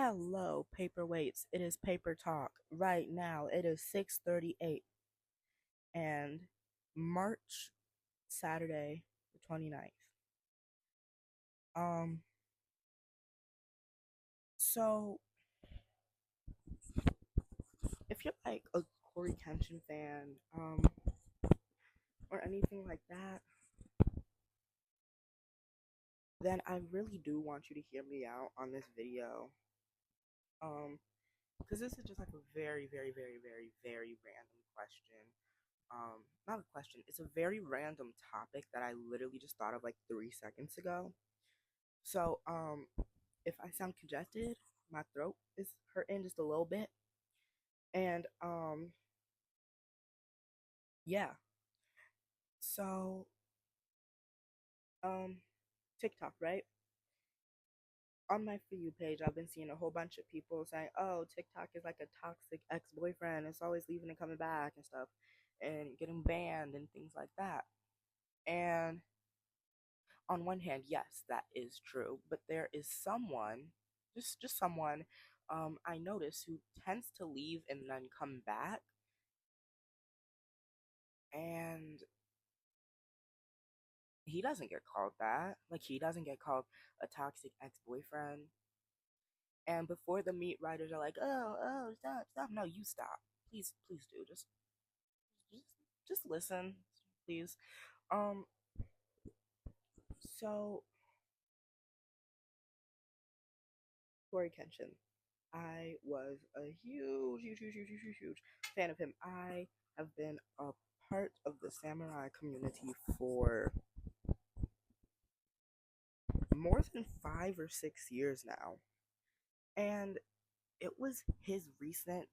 Hello, paperweights. It is paper talk. Right now, it is 6:38 and March Saturday, the 29th. Um so if you're like a Corey Kenshin fan, or anything like that, then I really do want you to hear me out on this video. Because this is just like a very, very, very, very, very random question. Not a question, it's a very random topic that I literally just thought of like 3 seconds ago. So, if I sound congested, my throat is hurting just a little bit. And, yeah. So, um, TikTok, right? On my For You page, I've been seeing a whole bunch of people saying, oh, TikTok is like a toxic ex boyfriend. It's always leaving and coming back and stuff, and getting banned and things like that. And on one hand, yes, that is true. But there is someone, just someone, I notice who tends to leave and then come back. And he doesn't get called that. Like, he doesn't get called a toxic ex-boyfriend. And before the meat writers are like, oh, stop, stop. No, you stop. Please, please do. Just, just listen, please. Um, so Corey Kenshin, I was a huge, huge, huge, huge, huge, huge, huge fan of him. I have been a part of the samurai community for more than 5 or 6 years now. And it was his recent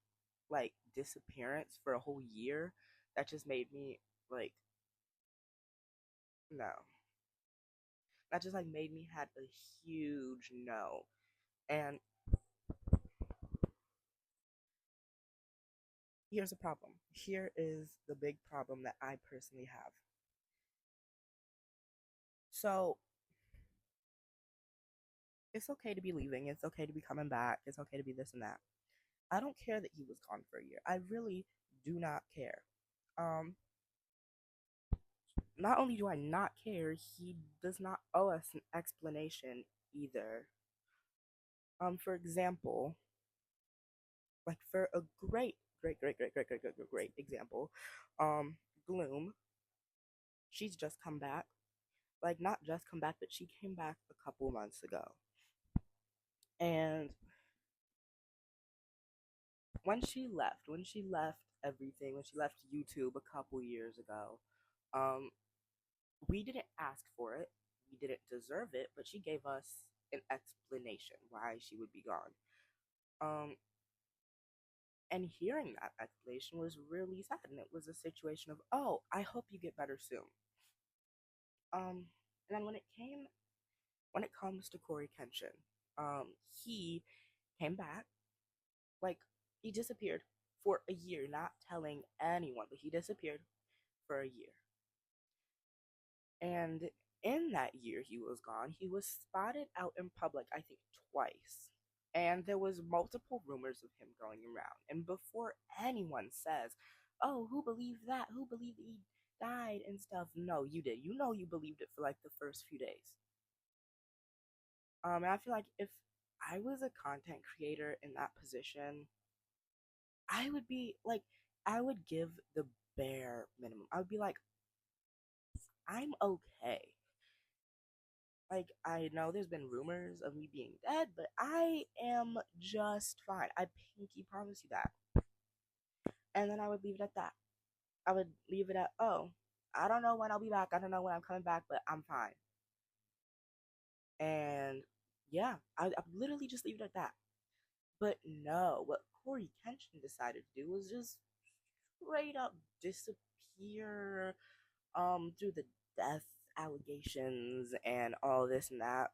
like disappearance for a whole year that just made me like no. That just like made me had a huge no. And here's the problem. Here is the big problem that I personally have. So it's okay to be leaving. It's okay to be coming back. It's okay to be this and that. I don't care that he was gone for a year. I really do not care. Um, Not only do I not care, he does not owe us an explanation either. For example, like for a great example, Gloom, she's just come back. Like not just come back, but she came back a couple months ago. And when she left everything, when she left YouTube a couple years ago, um, we didn't ask for it. We didn't deserve it, but she gave us an explanation why she would be gone. Um, and hearing that explanation was really sad. And it was a situation of, oh, I hope you get better soon. And then when it comes to Corey Kenshin, he came back, like he disappeared for a year, not telling anyone, but he disappeared for a year. And in that year he was gone, he was spotted out in public, I think twice. And there was multiple rumors of him going around. And before anyone says, "Oh, who believed that? Who believed he died and stuff?" No, you did. You know you believed it for like the first few days. And I feel like if I was a content creator in that position, I would be like, I would give the bare minimum. I would be like, I'm okay. Like, I know there's been rumors of me being dead, but I am just fine. I pinky promise you that. And then I would leave it at that. I would leave it at, oh, I don't know when I'll be back. I don't know when I'm coming back, but I'm fine. And yeah, I literally just leave it at that. But no, what Corey Kenshin decided to do was just straight up disappear through the death allegations and all this and that.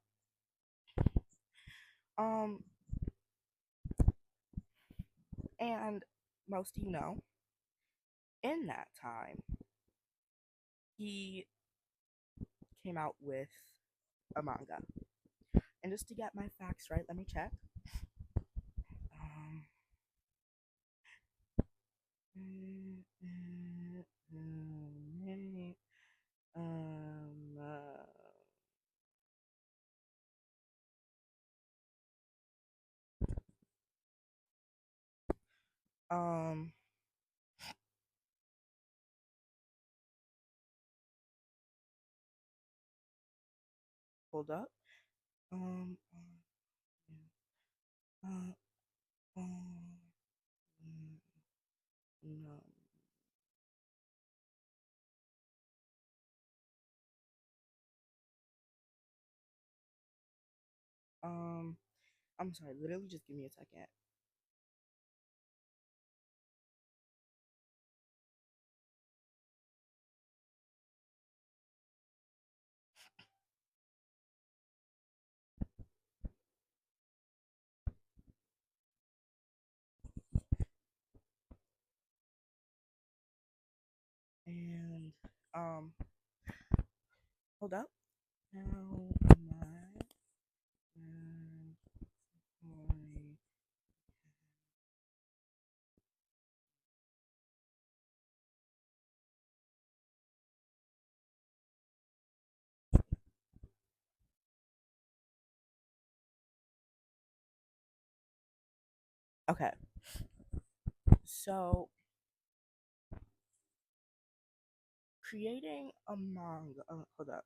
Um and most of you know, in that time, he came out with a manga. And just to get my facts right, let me check. Um, um, hold up. Um, uh, um, no. Um, I'm sorry. Literally, just give me a second. And hold up. Now my boy. Okay, so creating a manga. Hold up.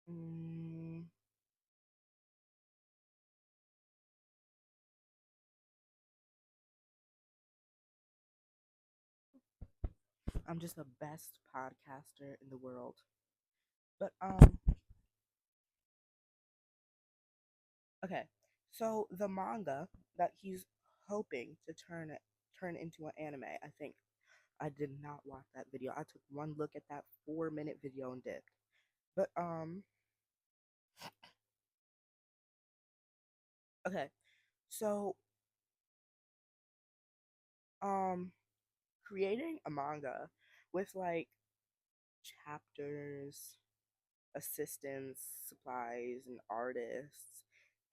Mm, I'm just the best podcaster in the world. But okay. So the manga that he's hoping to turn into an anime, I think I did not watch that video. I took one look at that 4 minute video and dipped. But okay. So um creating a manga with like chapters, assistants, supplies, and artists,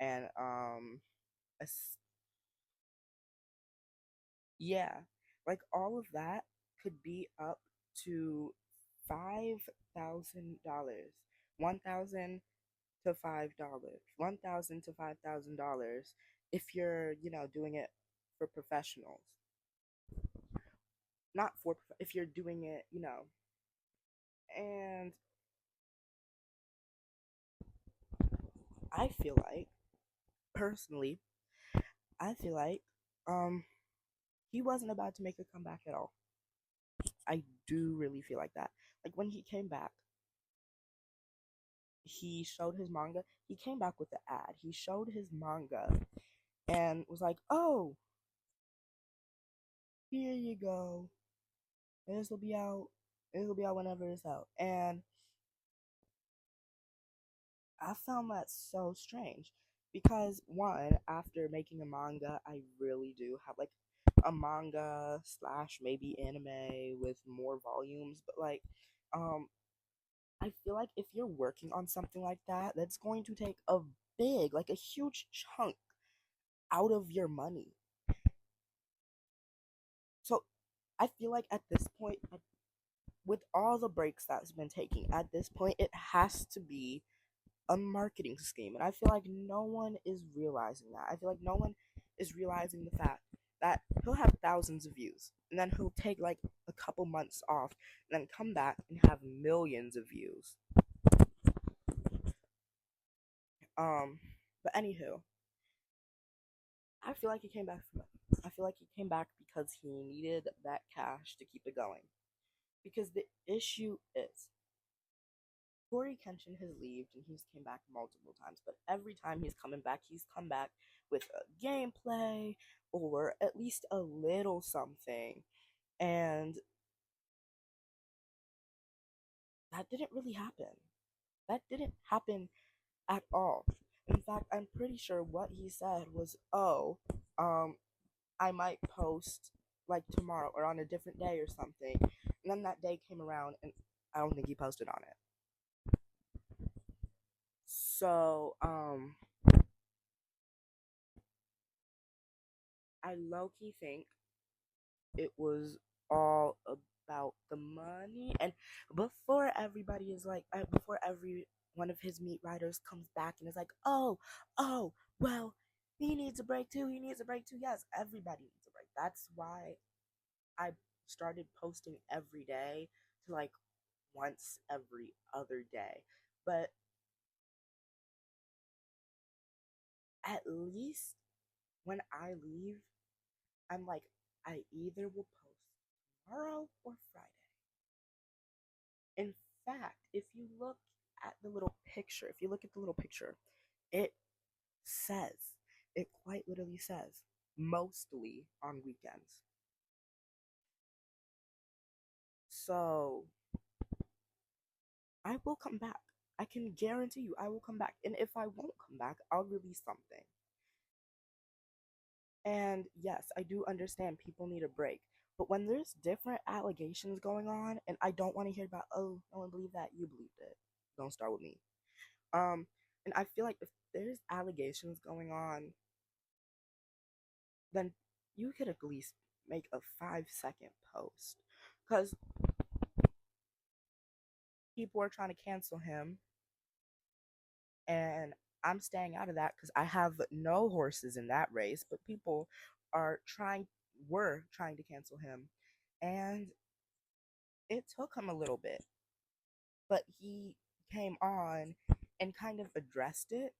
and yeah, like all of that could be up to $5,000, 1,000 to $5, 1,000 to $5,000 if you're doing it for professionals, not for if you're doing it, and I feel like personally, I feel like um he wasn't about to make a comeback at all. I do really feel like that. Like when he came back, he showed his manga. He came back with the ad. He showed his manga and was like, "Oh, here you go. This will be out. This will be out whenever it's out." And I found that so strange because one, after making a manga, I really do have like a manga slash maybe anime with more volumes, but like, um, I feel like if you're working on something like that, that's going to take a big, like a huge chunk out of your money. So I feel like at this point, with all the breaks that's been taking, at this point, it has to be a marketing scheme. And I feel like no one is realizing that. I feel like no one is realizing the fact that he'll have thousands of views and then he'll take like a couple months off and then come back and have millions of views. Um, but anywho, I feel like he came back from it. I feel like he came back because he needed that cash to keep it going. Because the issue is Corey Kenshin has left and he's came back multiple times, but every time he's coming back, he's come back with a gameplay or at least a little something. And that didn't really happen. That didn't happen at all. In fact, I'm pretty sure what he said was, "Oh, um, I might post like tomorrow or on a different day or something." And then that day came around, and I don't think he posted on it. So, I low key think it was all about the money. And before everybody is like, before every one of his meat riders comes back and is like, oh, well, he needs a break too. He needs a break too. Yes, everybody needs a break. That's why I started posting every day to like once every other day. But at least when I leave, I'm like, I either will post tomorrow or Friday. In fact, if you look at the little picture, if you look at the little picture, it says, it quite literally says, mostly on weekends. So I will come back. I can guarantee you I will come back. And if I won't come back, I'll release something. And yes, I do understand people need a break. But when there's different allegations going on, and I don't want to hear about, oh, no one believed that, you believed it. Don't start with me. Um, and I feel like if there's allegations going on, then you could at least make a 5-second post. Because people are trying to cancel him, and I'm staying out of that because I have no horses in that race, but people are were trying to cancel him. And it took him a little bit, but he came on and kind of addressed it.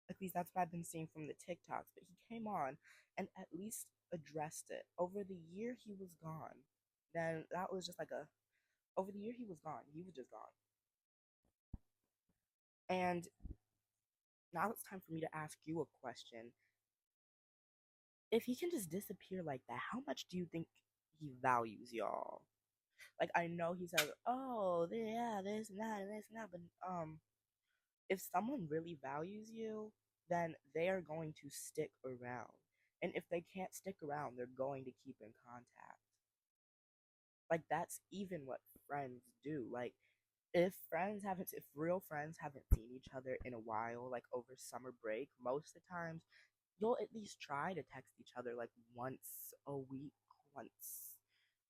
At least that's what I've been seeing from the TikToks. But he came on and at least addressed it. Over the year he was gone. Then that was just like a over the year he was gone. He was just gone. And now it's time for me to ask you a question. If he can just disappear like that, how much do you think he values y'all? Like I know he says, "Oh, yeah, this and that and this and that," but if someone really values you, then they are going to stick around. And if they can't stick around, they're going to keep in contact. Like that's even what friends do. Like if real friends haven't seen each other in a while, like over summer break, most of the times you'll at least try to text each other like once a week, once.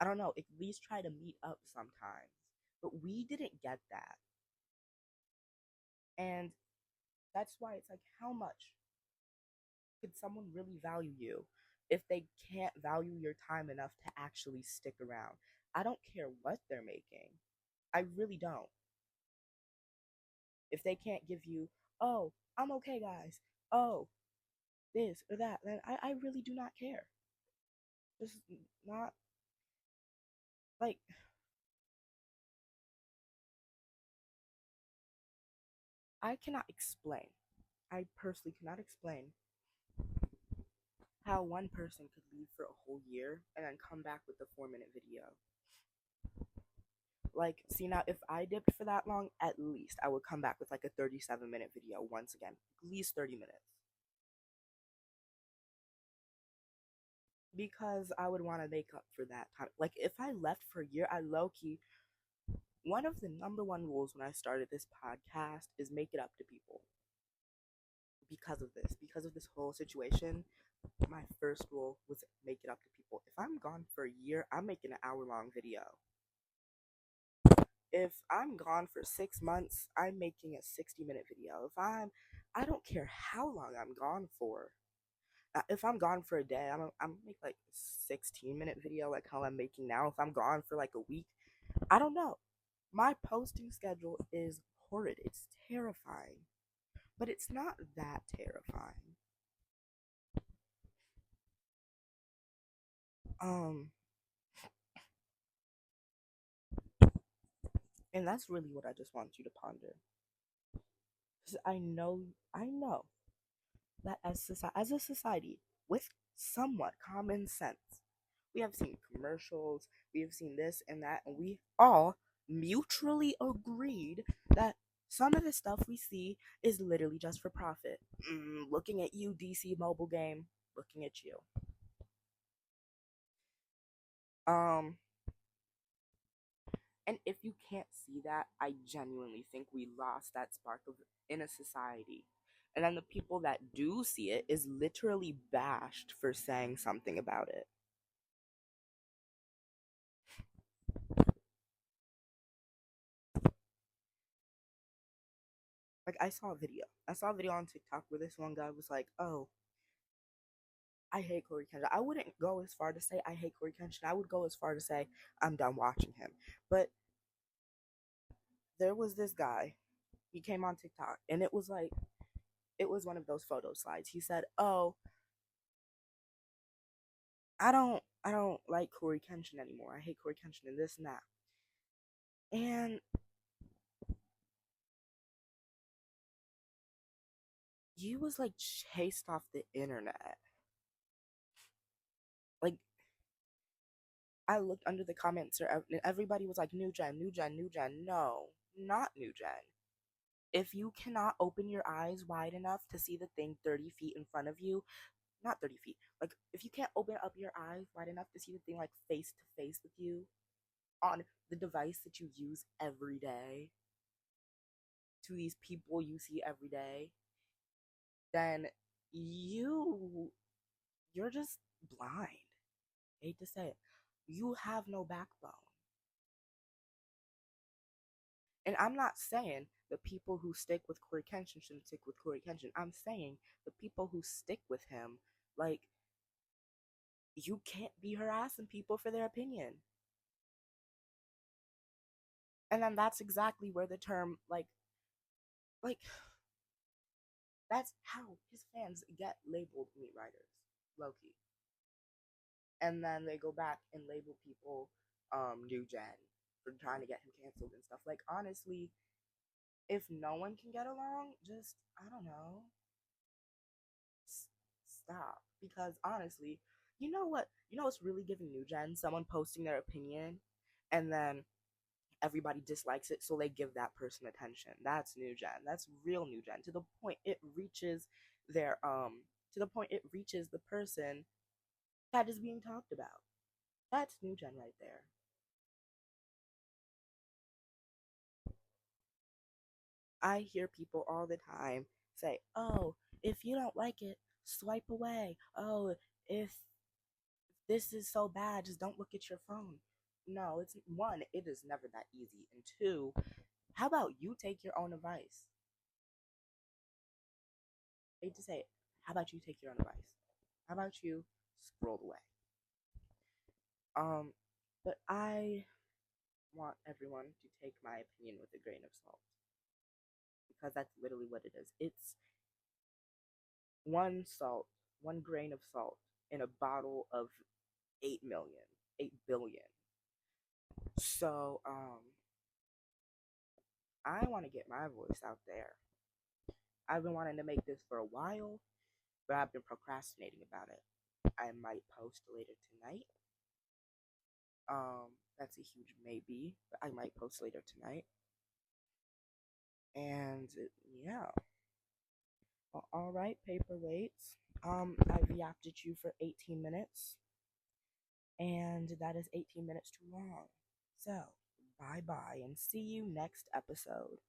I don't know, at least try to meet up sometimes. But we didn't get that. And that's why it's like, how much could someone really value you if they can't value your time enough to actually stick around? I don't care what they're making. I really don't. If they can't give you, oh, I'm okay, guys. Oh, this or that, then I really do not care. This is not like I cannot explain. I personally cannot explain how one person could leave for a whole year and then come back with a 4 minute video. Like, see now, if I dipped for that long, at least I would come back with like a 37-minute video once again, at least 30 minutes. Because I would want to make up for that time. Like, if I left for a year, I low key, one of the number one rules when I started this podcast is make it up to people. Because of this whole situation, my first rule was make it up to people. If I'm gone for a year, I'm making an hour-long video. If I'm gone for 6 months, I'm making a 60-minute video. I don't care how long I'm gone for. If I'm gone for a day, I'm make like a 16-minute video, like how I'm making now. If I'm gone for like a week, I don't know. My posting schedule is horrid. It's terrifying, but it's not that terrifying. Um, and that's really what I just want you to ponder. Because I know that as a society with somewhat common sense, we have seen commercials, we have seen this and that, and we all mutually agreed that Some of the stuff we see is literally just for profit. Looking at you, DC mobile game. Looking at you. Um, and if you can't see that, I genuinely think we lost that spark of in a society. And then the people that do see it is literally bashed for saying something about it. Like I saw a video. I saw a video on TikTok where this one guy was like, "Oh, I hate Corey Kenshin." I wouldn't go as far to say I hate Corey Kenshin. I would go as far to say I'm done watching him. But there was this guy. He came on TikTok, and it was like it was one of those photo slides. He said, "Oh, I don't like Corey Kenshin anymore. I hate Corey Kenshin and this and that." And he was like chased off the internet. Like I looked under the comments, and everybody was like, "New gen, new gen, new gen." No, not new gen. If you cannot open your eyes wide enough to see the thing 30 feet in front of you, not 30 feet, like if you can't open up your eyes wide enough to see the thing like face to face with you on the device that you use every day, to these people you see every day, then you're just blind. I hate to say it. You have no backbone. And I'm not saying the people who stick with Corey Kenshin shouldn't stick with Corey Kenshin. I'm saying the people who stick with him, like, you can't be harassing people for their opinion. And then that's exactly where the term, like, that's how his fans get labeled meat riders, Loki. And then they go back and label people new gen for trying to get him canceled and stuff. Like, honestly, if no one can get along, just, I don't know, stop. Because honestly, you know what? You know what's really giving new gen? Someone posting their opinion and then everybody dislikes it, so they give that person attention. That's new gen. That's real new gen. To the point it reaches their to the point it reaches the person that is being talked about. That's new gen right there. I hear people all the time say, "Oh, if you don't like it, swipe away. Oh, if this is so bad, just don't look at your phone." No, it's one, it is never that easy. And two, how about you take your own advice? I hate to say it. How about you take your own advice? How about you scroll away? Um, but I want everyone to take my opinion with a grain of salt because that's literally what it is. It's one salt, one grain of salt in a bottle of 8 million, 8 billion. So, I want to get my voice out there. I've been wanting to make this for a while, but I've been procrastinating about it. I might post later tonight. That's a huge maybe, but I might post later tonight. And yeah. Well, all right, paperweights. I've yapped at you for 18 minutes, and that is 18 minutes too long. So, bye bye, and see you next episode.